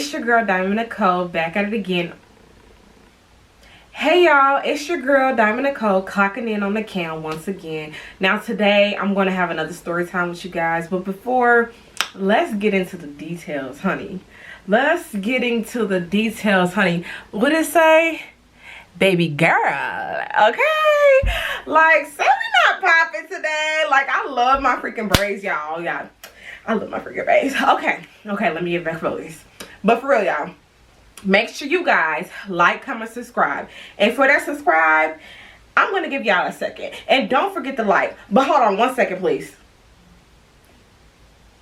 It's your girl Diamond Nicole back at it again. Hey y'all, it's your girl Diamond Nicole clocking in on the cam once again. Now today I'm going to have another story time with you guys, but before, let's get into the details, honey. Let's get into the details, honey. What it say? Baby girl, okay? Like, say we not popping today. Like, I love my freaking braids, y'all. Yeah, I love my freaking braids. Okay, let me get back focused. But for real, y'all, make sure you guys like, comment, subscribe. And for that subscribe, I'm going to give y'all a second. And don't forget to like. But hold on 1 second, please.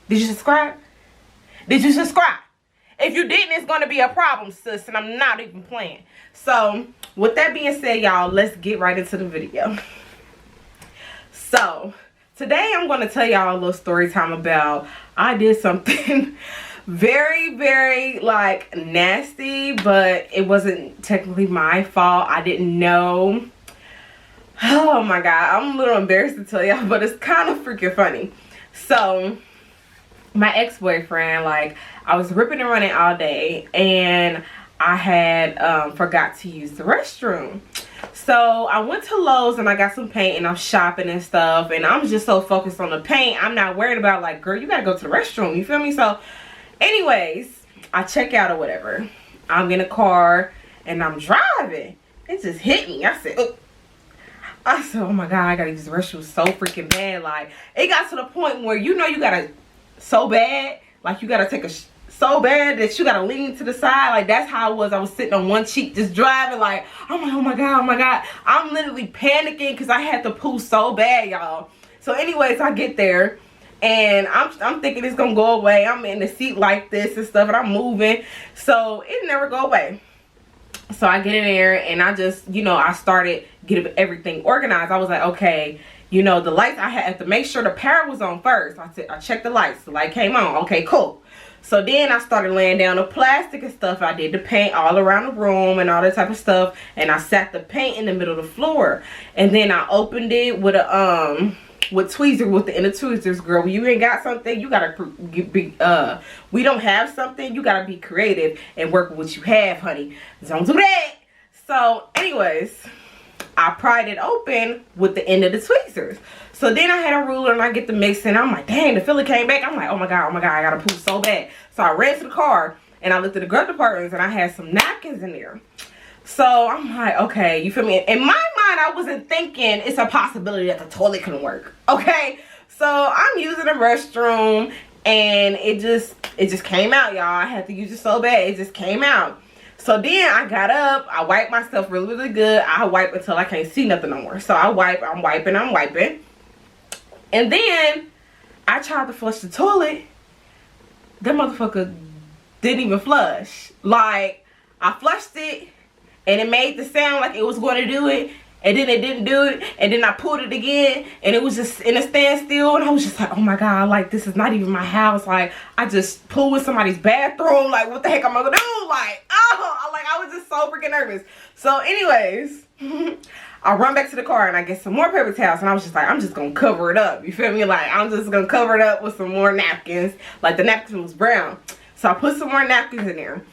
Did you subscribe? Did you subscribe? If you didn't, it's going to be a problem, sis. And I'm not even playing. So, with that being said, y'all, let's get right into the video. So, today I'm going to tell y'all a little story time about I did something very, very, like, nasty, but it wasn't technically my fault. I didn't know. Oh, my God. I'm a little embarrassed to tell y'all, but it's kind of freaking funny. So, my ex-boyfriend, like, I was ripping and running all day, and I had forgot to use the restroom. So I went to Lowe's and I got some paint and I'm shopping and stuff, and I'm just so focused on the paint, I'm not worried about, like, girl, you gotta go to the restroom, you feel me? So anyways, I check out or whatever. I'm in a car and I'm driving. It just hit me. I said, oh my God, I gotta use the restroom so freaking bad. Like, it got to the point where, you know, you gotta so bad, like, you gotta take a so bad that you gotta lean to the side. Like, that's how it was. I was sitting on one cheek just driving, like, I'm like, oh my God. I'm literally panicking because I had to poo so bad, y'all. So anyways, I get there and I'm thinking it's gonna go away. I'm in the seat like this and stuff and I'm moving, so it never go away. So I get in there and I just, you know, I started getting everything organized. I was like, okay, you know, the lights, I had to make sure the power was on first. I checked the lights. The light came on. Okay, cool. So then I started laying down the plastic and stuff. I did the paint all around the room and all that type of stuff. And I sat the paint in the middle of the floor. And then I opened it with a with tweezers, with the inner tweezers. Girl, when you ain't got something, you gotta be we don't have something, you gotta be creative and work with what you have, honey. Don't do that. So anyways, I pried it open with the end of the tweezers. So then I had a ruler and I get the mixing. I'm like, dang, the feeling came back. I'm like, oh my God, I gotta poop so bad. So I ran to the car and I looked at the glove departments and I had some napkins in there. So I'm like, okay, you feel me? In my mind, I wasn't thinking it's a possibility that the toilet couldn't work. Okay, so I'm using the restroom and it just came out, y'all. I had to use it so bad, it just came out. So then I got up, I wiped myself really good. I wipe until I can't see nothing no more. So I wipe, I'm wiping. And then I tried to flush the toilet. That motherfucker didn't even flush. Like, I flushed it and it made the sound like it was going to do it. And then it didn't do it. And then I pulled it again and it was just in a standstill. And I was just like, oh my God, like, this is not even my house. Like, I just pulled in somebody's bathroom. Like, what the heck am I gonna do? Like, oh, like, I was just so freaking nervous. So anyways, I run back to the car and I get some more paper towels. And I was just like, I'm just gonna cover it up. You feel me? Like, I'm just gonna cover it up with some more napkins. Like, the napkin was brown. So I put some more napkins in there.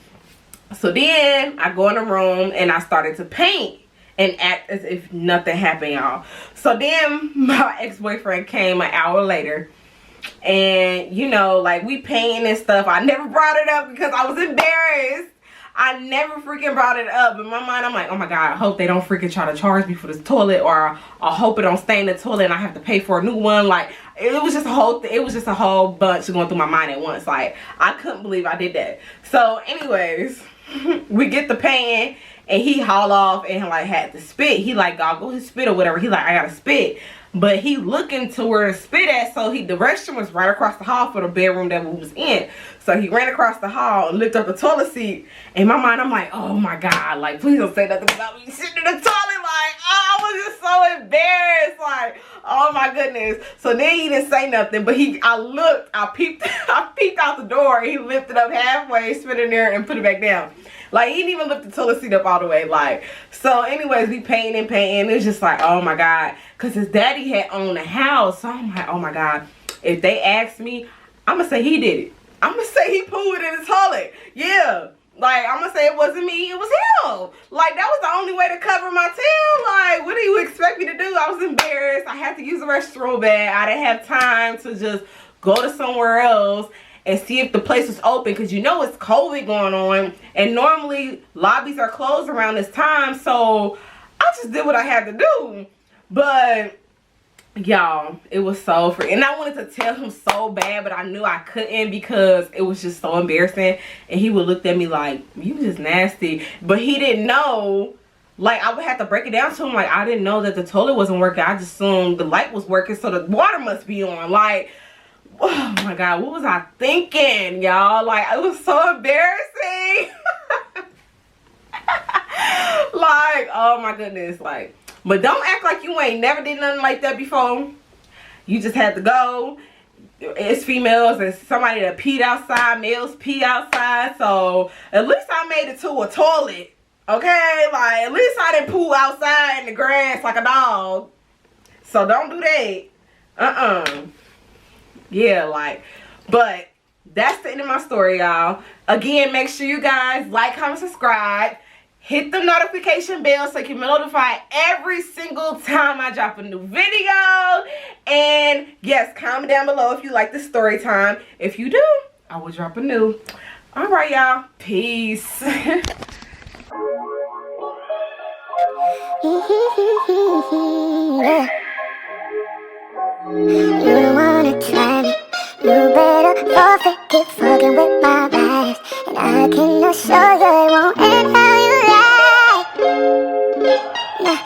So then I go in the room and I started to paint and act as if nothing happened, y'all. So then my ex-boyfriend came an hour later. And, you know, like, we painting and stuff. I never brought it up because I was embarrassed. I never freaking brought it up. In my mind, I'm like, oh my God, I hope they don't freaking try to charge me for this toilet, or I hope it don't stain the toilet and I have to pay for a new one. Like, it was just a whole it was just a whole bunch going through my mind at once. Like, I couldn't believe I did that. So anyways, we get the painting and he haul off and like had to spit. He like goggled his spit or whatever. He like, I gotta spit. But he looking to where the spit at, so the restroom was right across the hall for the bedroom that we was in. So he ran across the hall and lifted up the toilet seat. In my mind, I'm like, oh my God, like, please don't say nothing about me sitting in the toilet. Like, oh, I was just so embarrassed. Like, oh my goodness. So then he didn't say nothing, but I peeped out the door and he lifted up halfway, spit in there and put it back down. Like, he didn't even lift the toilet seat up all the way. Like, so anyways, we painting. It was just like, oh my God. Because his daddy had owned the house. So I'm like, oh my God. If they ask me, I'm going to say he did it. I'm gonna say he pooed in his toilet. Yeah. Like, I'm gonna say it wasn't me, it was him. Like, that was the only way to cover my tail. Like, what do you expect me to do? I was embarrassed. I had to use the restroom bag. I didn't have time to just go to somewhere else and see if the place was open, because you know it's COVID going on, and normally lobbies are closed around this time. So I just did what I had to do. But y'all, it was so free, and I wanted to tell him so bad, but I knew I couldn't because it was just so embarrassing. And he would look at me like, you just nasty. But he didn't know. Like, I would have to break it down to him. Like, I didn't know that the toilet wasn't working. I just assumed the light was working, so the water must be on. Like, oh my God, what was I thinking, y'all? Like, it was so embarrassing. Like, oh my goodness. Like, but don't act like you ain't never did nothing like that before. You just had to go. It's females and somebody that peed outside. Males pee outside. So at least I made it to a toilet. Okay? Like, at least I didn't poo outside in the grass like a dog. So don't do that. Yeah, like, but that's the end of my story, y'all. Again, make sure you guys like, comment, subscribe. Hit the notification bell so you can be notified every single time I drop a new video. And yes, comment down below if you like this story time. If you do, I will drop a new. All right, y'all. Peace. You wanna try me? You better forfeit, keep fucking with my vibes, and I can assure you it won't end how you like. Nah,